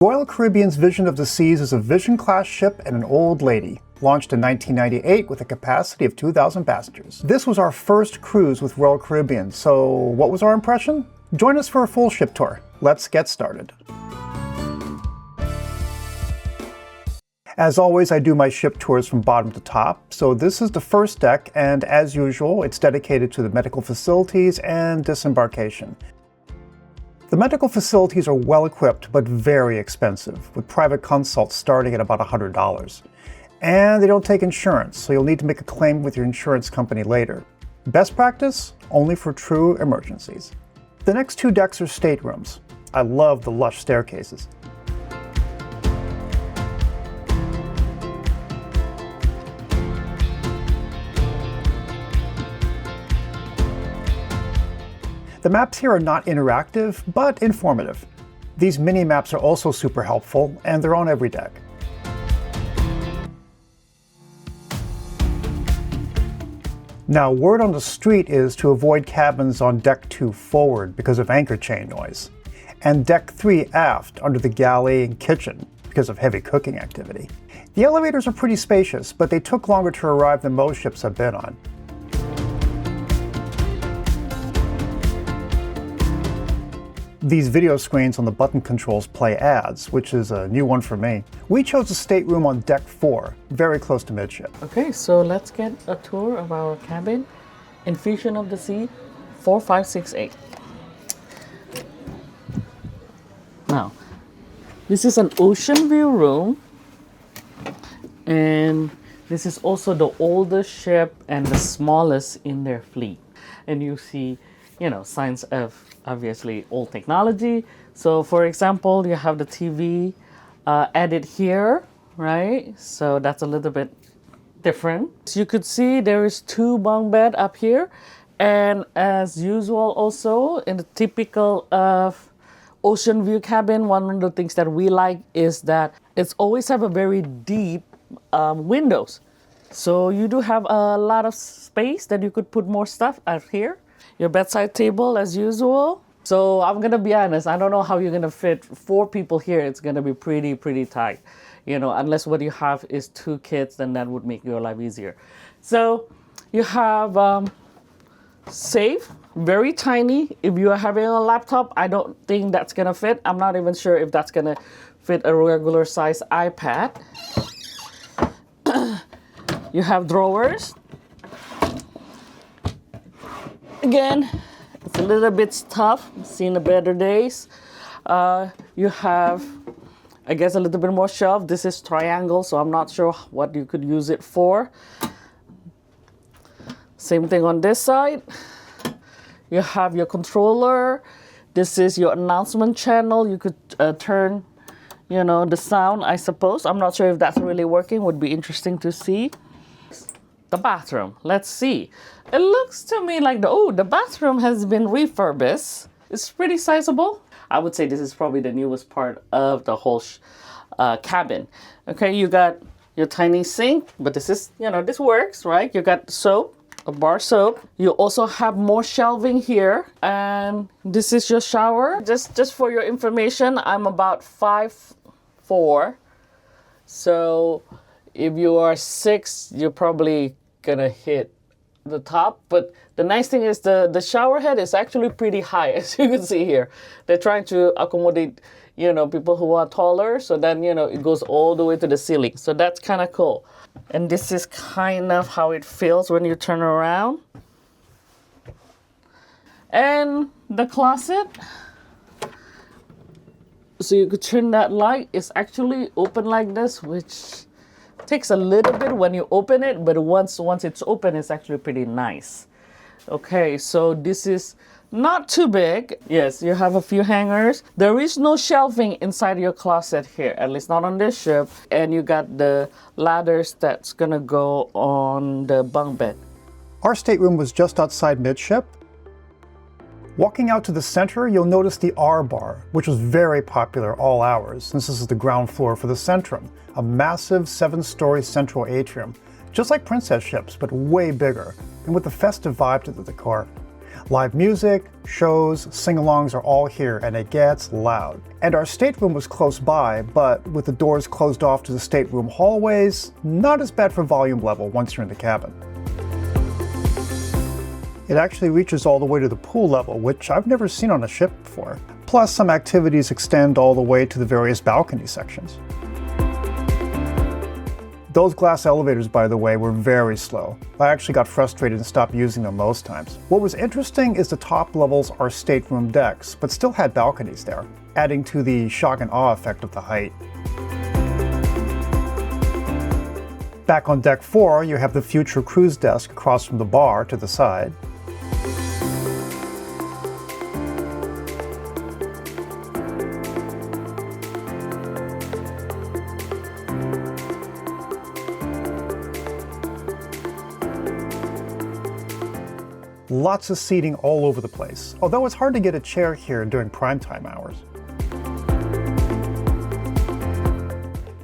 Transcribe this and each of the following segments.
Royal Caribbean's vision of the seas is a Vision-class ship and an old lady. Launched in 1998 with a capacity of 2,000 passengers. This was our first cruise with Royal Caribbean, so what was our impression? Join us for a full ship tour. Let's get started. As always, I do my ship tours from bottom to top, so this is the first deck, and as usual, it's dedicated to the medical facilities and disembarkation. The medical facilities are well equipped, but very expensive, with private consults starting at about $100. And they don't take insurance, so you'll need to make a claim with your insurance company later. Best practice? Only for true emergencies. The next two decks are staterooms. I love the lush staircases. The maps here are not interactive, but informative. These mini-maps are also super helpful, and they're on every deck. Now, word on the street is to avoid cabins on Deck 2 forward because of anchor chain noise, and Deck 3 aft under the galley and kitchen because of heavy cooking activity. The elevators are pretty spacious, but they took longer to arrive than most ships I've been on. These video screens on the button controls play ads, which is a new one for me. We chose a stateroom on Deck 4, very close to midship. Okay, so let's get a tour of our cabin. Infusion of the Sea 4568. Now, this is an ocean view room, and this is also the oldest ship and the smallest in their fleet. And you see, signs of obviously old technology. So for example, you have the TV added here, right? So that's a little bit different. So you could see there is 2 bunk bed up here. And as usual also in the typical of ocean view cabin, one of the things that we like is that it's always have a very deep windows. So you do have a lot of space that you could put more stuff out here. Your bedside table as usual. So I'm gonna be honest, I don't know how you're gonna fit 4 people here. It's gonna be pretty tight. Unless what you have is 2 kids, then that would make your life easier. So you have safe, very tiny. If you are having a laptop, I don't think that's gonna fit. I'm not even sure if that's gonna fit a regular size iPad. You have drawers. Again, it's a little bit tough, seen the better days. You have, I guess, a little bit more shelf. This is triangle, so I'm not sure what you could use it for. Same thing on this side. You have your controller. This is your announcement channel. You could turn, the sound, I suppose. I'm not sure if that's really working. Would be interesting to see. The bathroom. Let's see. It looks to me like the bathroom has been refurbished. It's pretty sizable. I would say this is probably the newest part of the whole cabin. Okay, you got your tiny sink, but this is, this works, right? You got soap, a bar soap. You also have more shelving here, and this is your shower. Just for your information, I'm about 5'4". So if you are 6, you're probably gonna hit the top. But the nice thing is the shower head is actually pretty high, as you can see here. They're trying to accommodate, people who are taller. So then, it goes all the way to the ceiling. So that's kind of cool. And this is kind of how it feels when you turn around. And the closet. So you could turn that light. It's actually open like this, which takes a little bit when you open it, but once it's open, it's actually pretty nice. Okay, so this is not too big. Yes, you have a few hangers. There is no shelving inside your closet here, at least not on this ship. And you got the ladders that's gonna go on the bunk bed. Our stateroom was just outside midship. Walking out to the center, you'll notice the R bar, which was very popular all hours. This is the ground floor for the Centrum, a massive 7-story central atrium, just like princess ships, but way bigger, and with a festive vibe to the decor. Live music, shows, sing-alongs are all here, and it gets loud. And our stateroom was close by, but with the doors closed off to the stateroom hallways, not as bad for volume level once you're in the cabin. It actually reaches all the way to the pool level, which I've never seen on a ship before. Plus, some activities extend all the way to the various balcony sections. Those glass elevators, by the way, were very slow. I actually got frustrated and stopped using them most times. What was interesting is the top levels are stateroom decks, but still had balconies there, adding to the shock and awe effect of the height. Back on deck 4, you have the future cruise desk across from the bar to the side. Lots of seating all over the place, although it's hard to get a chair here during primetime hours.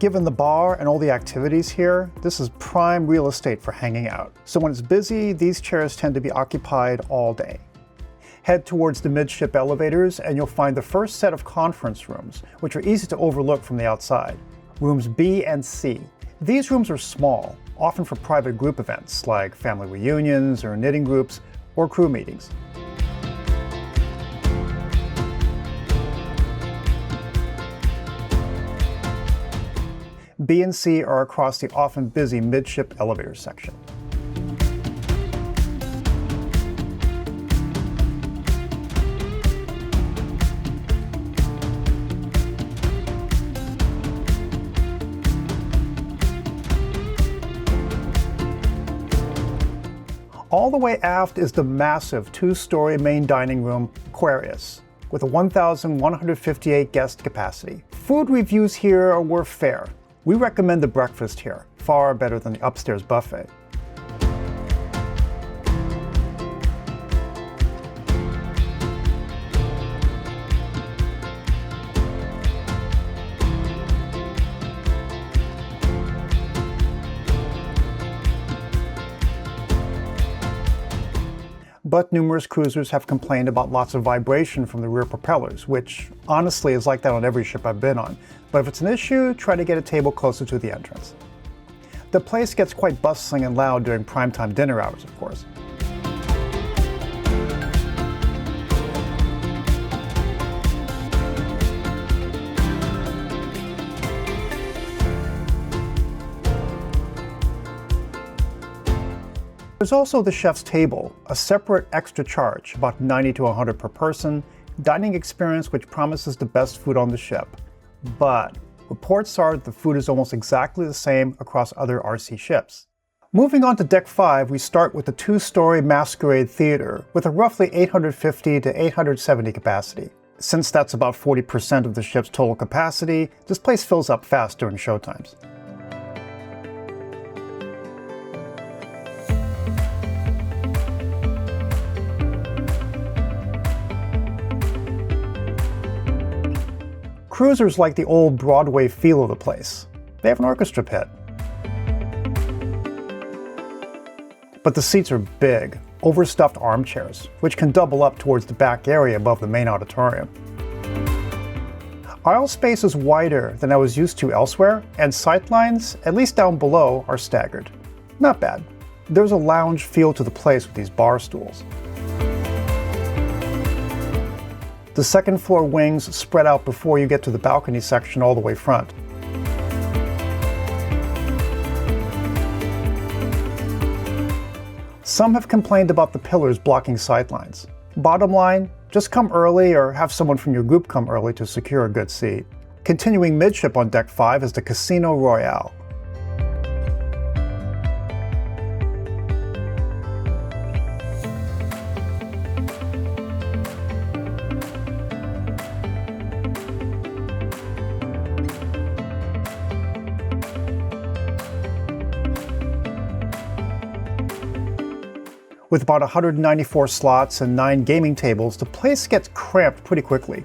Given the bar and all the activities here, this is prime real estate for hanging out. So when it's busy, these chairs tend to be occupied all day. Head towards the midship elevators and you'll find the first set of conference rooms, which are easy to overlook from the outside. Rooms B and C. These rooms are small, often for private group events like family reunions or knitting groups, or crew meetings. B and C are across the often busy midship elevator section. All the way aft is the massive two-story main dining room, Aquarius, with a 1,158 guest capacity. Food reviews here were fair. We recommend the breakfast here, far better than the upstairs buffet. But numerous cruisers have complained about lots of vibration from the rear propellers, which honestly is like that on every ship I've been on. But if it's an issue, try to get a table closer to the entrance. The place gets quite bustling and loud during primetime dinner hours, of course. There's also the chef's table, a separate extra charge, about $90 to $100 per person, dining experience which promises the best food on the ship. But reports are that the food is almost exactly the same across other RC ships. Moving on to Deck 5, we start with the two-story Masquerade Theater with a roughly 850 to 870 capacity. Since that's about 40% of the ship's total capacity, this place fills up fast during showtimes. Cruisers like the old Broadway feel of the place. They have an orchestra pit. But the seats are big, overstuffed armchairs, which can double up towards the back area above the main auditorium. Aisle space is wider than I was used to elsewhere, and sightlines, at least down below, are staggered. Not bad. There's a lounge feel to the place with these bar stools. The second floor wings spread out before you get to the balcony section all the way front. Some have complained about the pillars blocking sightlines. Bottom line, just come early or have someone from your group come early to secure a good seat. Continuing midship on Deck 5 is the Casino Royale. With about 194 slots and 9 gaming tables, the place gets cramped pretty quickly.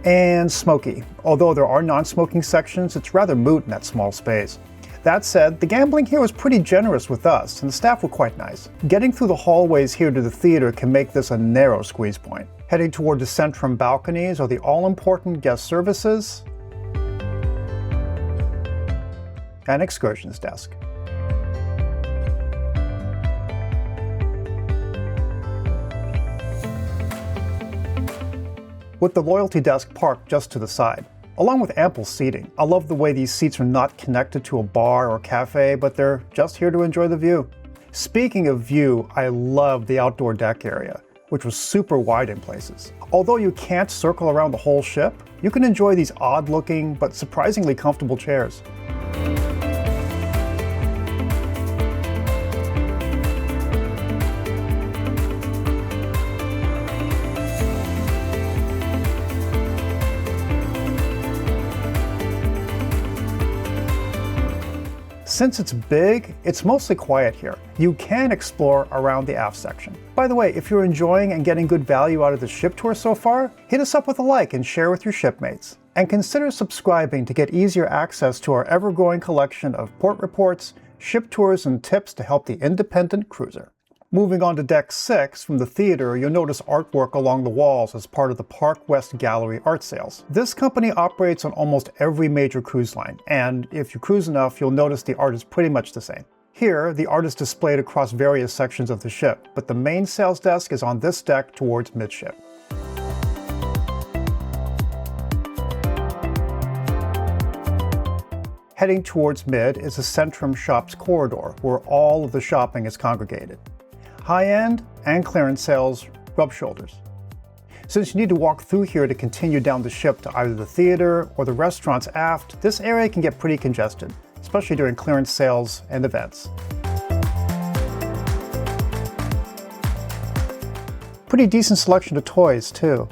And smoky. Although there are non-smoking sections, it's rather moot in that small space. That said, the gambling here was pretty generous with us, and the staff were quite nice. Getting through the hallways here to the theater can make this a narrow squeeze point. Heading toward the Centrum balconies are the all-important guest services and excursions desk. With the loyalty desk parked just to the side, along with ample seating. I love the way these seats are not connected to a bar or cafe, but they're just here to enjoy the view. Speaking of view, I love the outdoor deck area, which was super wide in places. Although you can't circle around the whole ship, you can enjoy these odd-looking but surprisingly comfortable chairs. Since it's big, it's mostly quiet here. You can explore around the aft section. By the way, if you're enjoying and getting good value out of the ship tour so far, hit us up with a like and share with your shipmates. And consider subscribing to get easier access to our ever-growing collection of port reports, ship tours, and tips to help the independent cruiser. Moving on to Deck 6, from the theater, you'll notice artwork along the walls as part of the Park West Gallery art sales. This company operates on almost every major cruise line, and if you cruise enough, you'll notice the art is pretty much the same. Here, the art is displayed across various sections of the ship, but the main sales desk is on this deck towards midship. Heading towards mid is the Centrum Shops corridor, where all of the shopping is congregated. High-end and clearance sales rub shoulders. Since you need to walk through here to continue down the ship to either the theater or the restaurants aft, this area can get pretty congested, especially during clearance sales and events. Pretty decent selection of toys, too.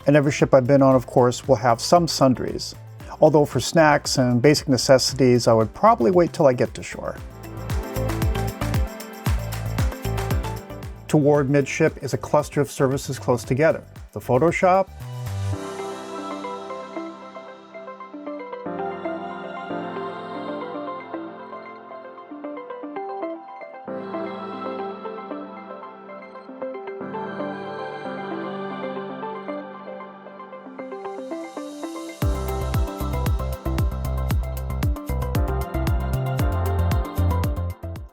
And every ship I've been on, of course, will have some sundries. Although for snacks and basic necessities, I would probably wait till I get to shore. Toward midship is a cluster of services close together. The photo shop,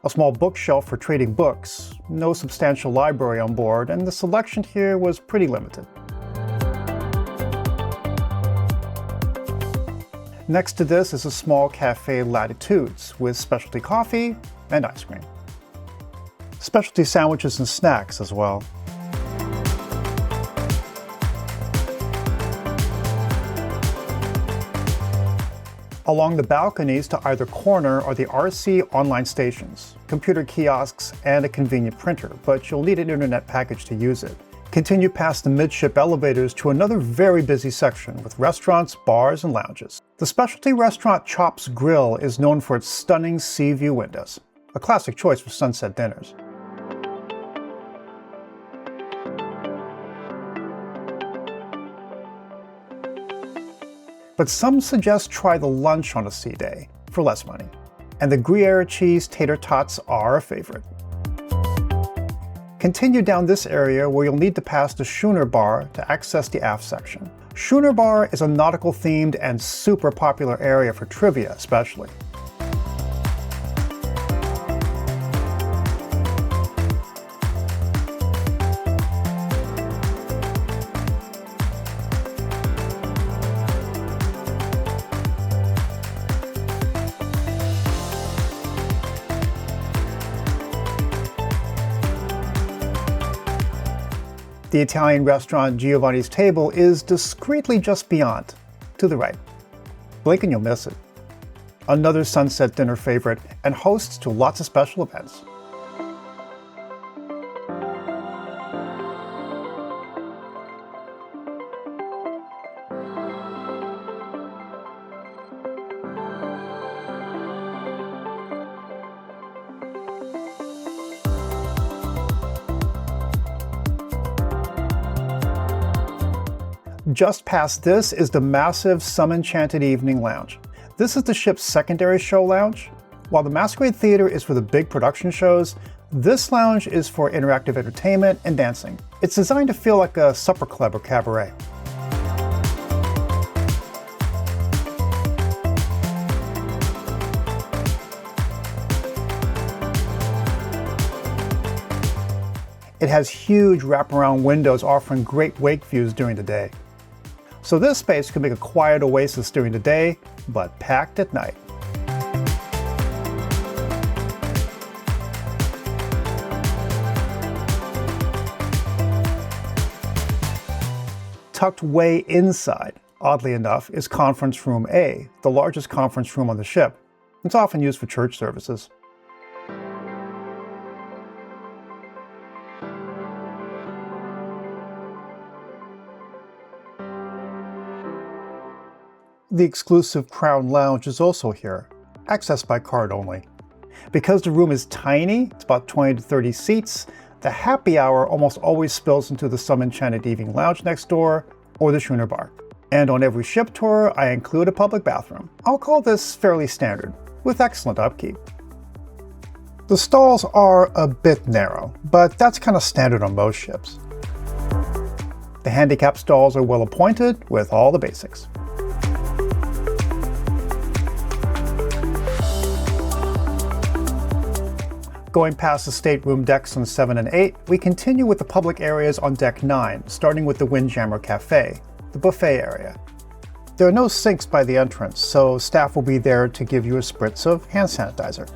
a small bookshelf for trading books, no substantial library on board, and the selection here was pretty limited. Next to this is a small cafe Latitudes with specialty coffee and ice cream. Specialty sandwiches and snacks as well. Along the balconies to either corner are the RC online stations, computer kiosks, and a convenient printer, but you'll need an internet package to use it. Continue past the midship elevators to another very busy section with restaurants, bars, and lounges. The specialty restaurant Chop's Grill is known for its stunning sea view windows, a classic choice for sunset dinners. But some suggest try the lunch on a sea day for less money. And the Gruyere cheese tater tots are a favorite. Continue down this area where you'll need to pass the schooner bar to access the aft section. Schooner bar is a nautical themed and super popular area for trivia especially. The Italian restaurant Giovanni's Table is discreetly just beyond, to the right. Blink and you'll miss it. Another sunset dinner favorite and hosts to lots of special events. Just past this is the massive Some Enchanted Evening Lounge. This is the ship's secondary show lounge. While the Masquerade Theater is for the big production shows, this lounge is for interactive entertainment and dancing. It's designed to feel like a supper club or cabaret. It has huge wraparound windows offering great wake views during the day. So this space could make a quiet oasis during the day, but packed at night. Tucked way inside, oddly enough, is Conference Room A, the largest conference room on the ship. It's often used for church services. The exclusive Crown Lounge is also here, accessed by card only. Because the room is tiny, it's about 20 to 30 seats, the happy hour almost always spills into the Some Enchanted Evening Lounge next door or the Schooner Bar. And on every ship tour, I include a public bathroom. I'll call this fairly standard, with excellent upkeep. The stalls are a bit narrow, but that's kind of standard on most ships. The handicap stalls are well appointed with all the basics. Going past the stateroom decks on 7 and 8, we continue with the public areas on Deck 9, starting with the Windjammer Café, the buffet area. There are no sinks by the entrance, so staff will be there to give you a spritz of hand sanitizer.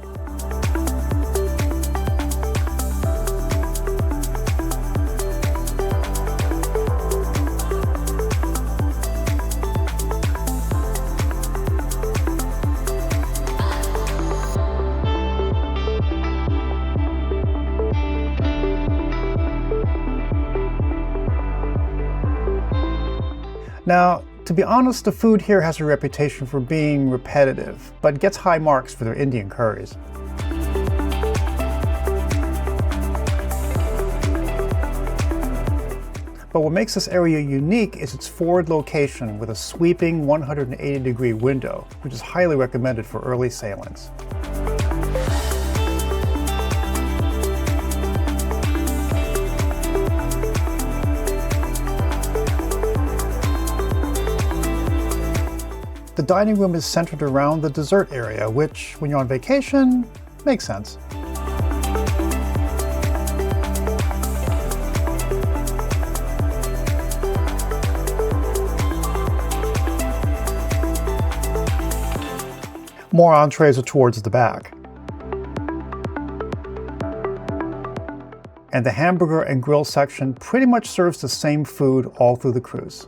Now, to be honest, the food here has a reputation for being repetitive, but gets high marks for their Indian curries. But what makes this area unique is its forward location with a sweeping 180-degree window, which is highly recommended for early sailings. The dining room is centered around the dessert area, which, when you're on vacation, makes sense. More entrees are towards the back. And the hamburger and grill section pretty much serves the same food all through the cruise.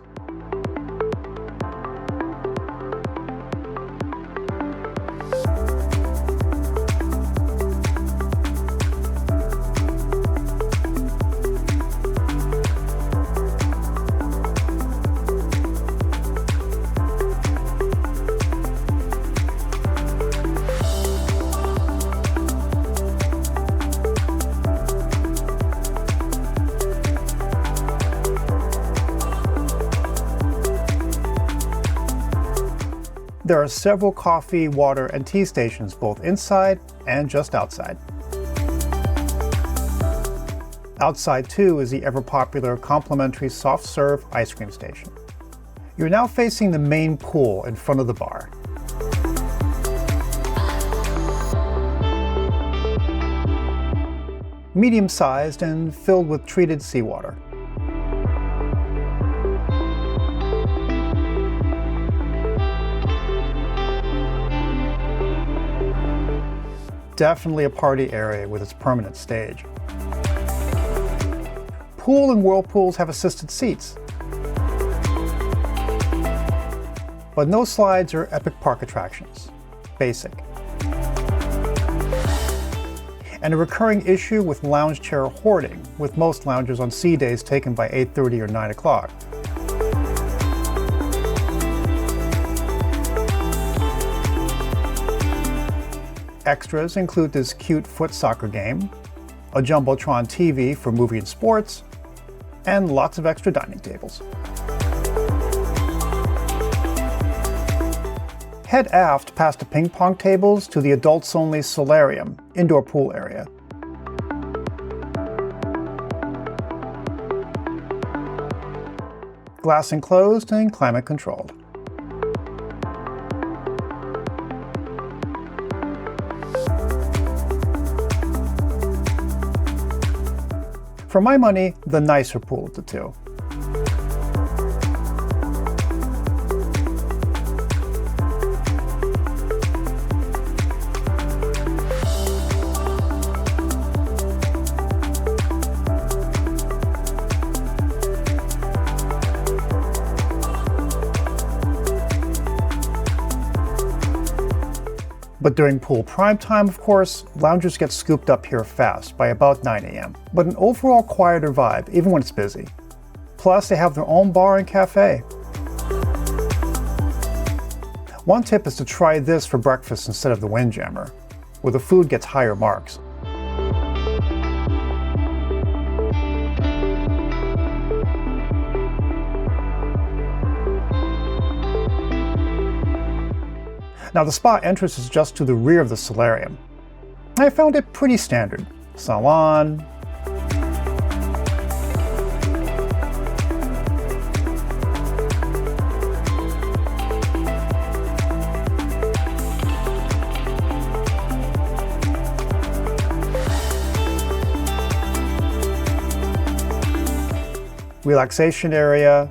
There are several coffee, water, and tea stations both inside and just outside. Outside too is the ever-popular complimentary soft serve ice cream station. You're now facing the main pool in front of the bar. Medium-sized and filled with treated seawater. Definitely a party area with its permanent stage. Pool and whirlpools have assisted seats, but no slides or epic park attractions. Basic. And a recurring issue with lounge chair hoarding, with most loungers on sea days taken by 8:30 or 9 o'clock. Extras include this cute foot soccer game, a Jumbotron TV for movie and sports, and lots of extra dining tables. head aft past the ping pong tables to the adults-only solarium, indoor pool area. Glass enclosed and climate controlled. For my money, the nicer pool of the two. But during pool prime time, of course, loungers get scooped up here fast by about 9 a.m. But an overall quieter vibe, even when it's busy. Plus, they have their own bar and cafe. One tip is to try this for breakfast instead of the Windjammer, where the food gets higher marks. Now the spa entrance is just to the rear of the solarium. I found it pretty standard. Salon, relaxation area,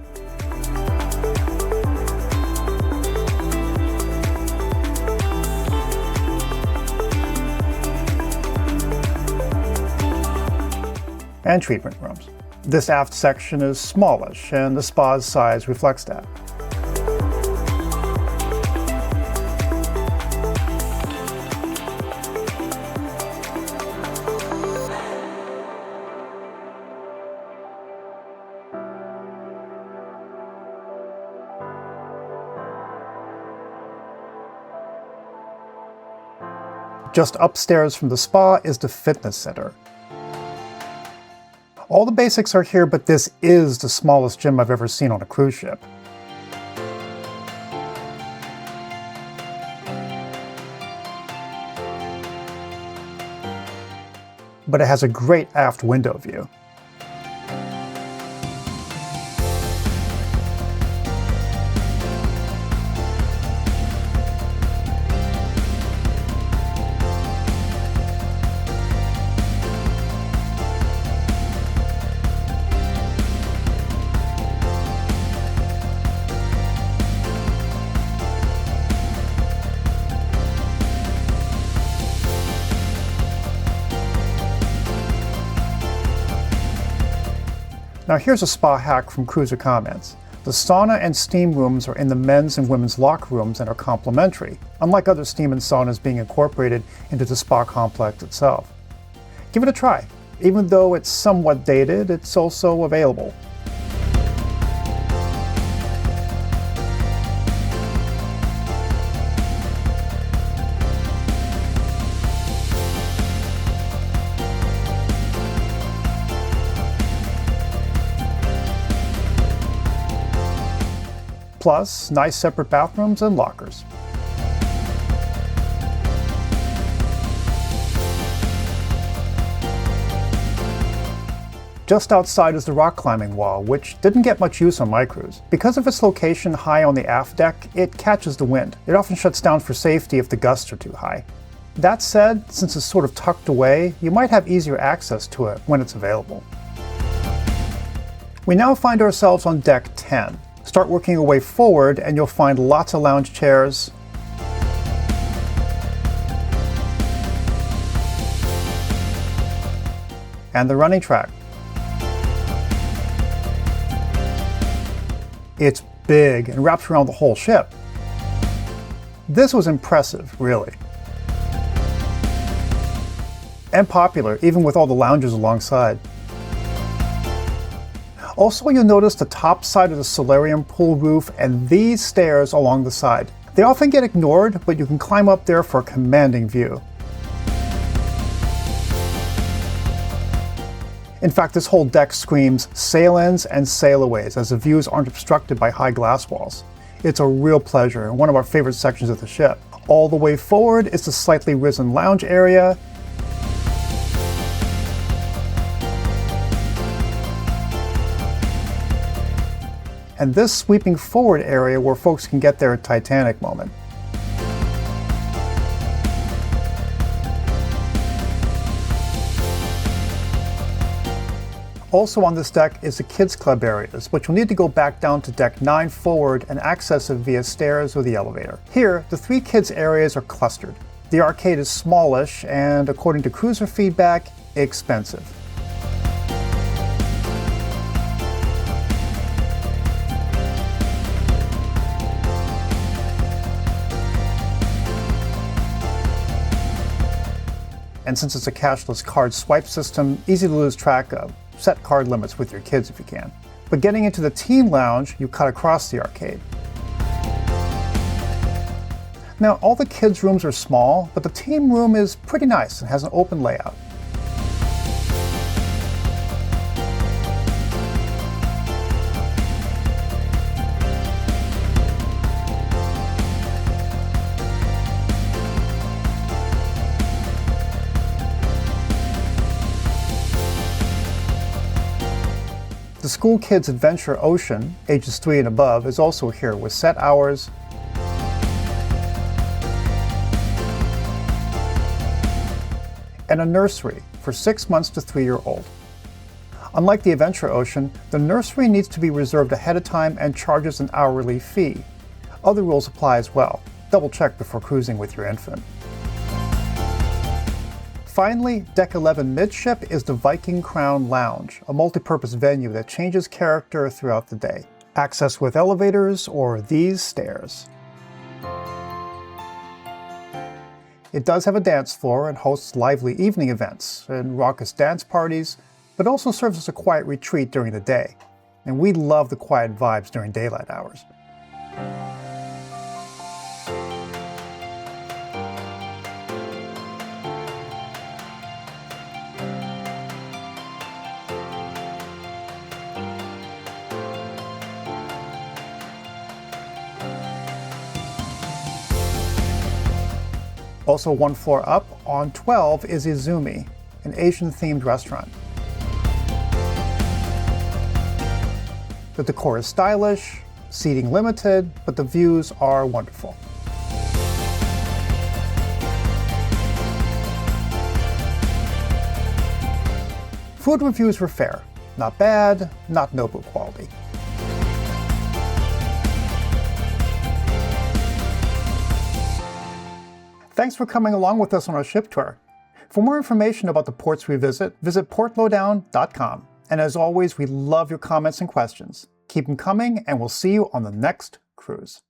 and treatment rooms. This aft section is smallish, and the spa's size reflects that. Just upstairs from the spa is the fitness center. All the basics are here, but this is the smallest gym I've ever seen on a cruise ship. But it has a great aft window view. Now here's a spa hack from cruiser comments. The sauna and steam rooms are in the men's and women's locker rooms and are complementary, unlike other steam and saunas being incorporated into the spa complex itself. Give it a try. Even though it's somewhat dated, it's also available. Plus, nice separate bathrooms and lockers. Just outside is the rock climbing wall, which didn't get much use on my cruise. Because of its location high on the aft deck, it catches the wind. It often shuts down for safety if the gusts are too high. That said, since it's sort of tucked away, you might have easier access to it when it's available. We now find ourselves on deck 10. Start working your way forward and you'll find lots of lounge chairs, and the running track. It's big and wraps around the whole ship. This was impressive, really. And popular, even with all the loungers alongside. Also, you'll notice the top side of the solarium pool roof and these stairs along the side. They often get ignored, but you can climb up there for a commanding view. In fact, this whole deck screams sail-ins and sail-aways, as the views aren't obstructed by high glass walls. It's a real pleasure and one of our favorite sections of the ship. All the way forward is the slightly risen lounge area. And this sweeping forward area where folks can get their Titanic moment. Also on this deck is the kids club areas, which will need to go back down to deck 9 forward and access it via stairs or the elevator. Here, the 3 kids areas are clustered. The arcade is smallish and, according to cruiser feedback, expensive. And since it's a cashless card swipe system, easy to lose track of. Set card limits with your kids if you can. But getting into the teen lounge, you cut across the arcade. Now, all the kids' rooms are small, but the teen room is pretty nice and has an open layout. The School Kids Adventure Ocean, ages 3 and above, is also here with set hours, and a nursery for 6 months to 3-year-old. Unlike the Adventure Ocean, the nursery needs to be reserved ahead of time and charges an hourly fee. Other rules apply as well. Double check before cruising with your infant. Finally, Deck 11 midship is the Viking Crown Lounge, a multi-purpose venue that changes character throughout the day. Access with elevators or these stairs. It does have a dance floor and hosts lively evening events and raucous dance parties, but also serves as a quiet retreat during the day. And we love the quiet vibes during daylight hours. Also 1 floor up, on 12, is Izumi, an Asian-themed restaurant. The decor is stylish, seating limited, but the views are wonderful. Food reviews were fair. Not bad, not Nobu quality. Thanks for coming along with us on our ship tour. For more information about the ports we visit portlowdown.com. And as always, we love your comments and questions. Keep them coming, and we'll see you on the next cruise.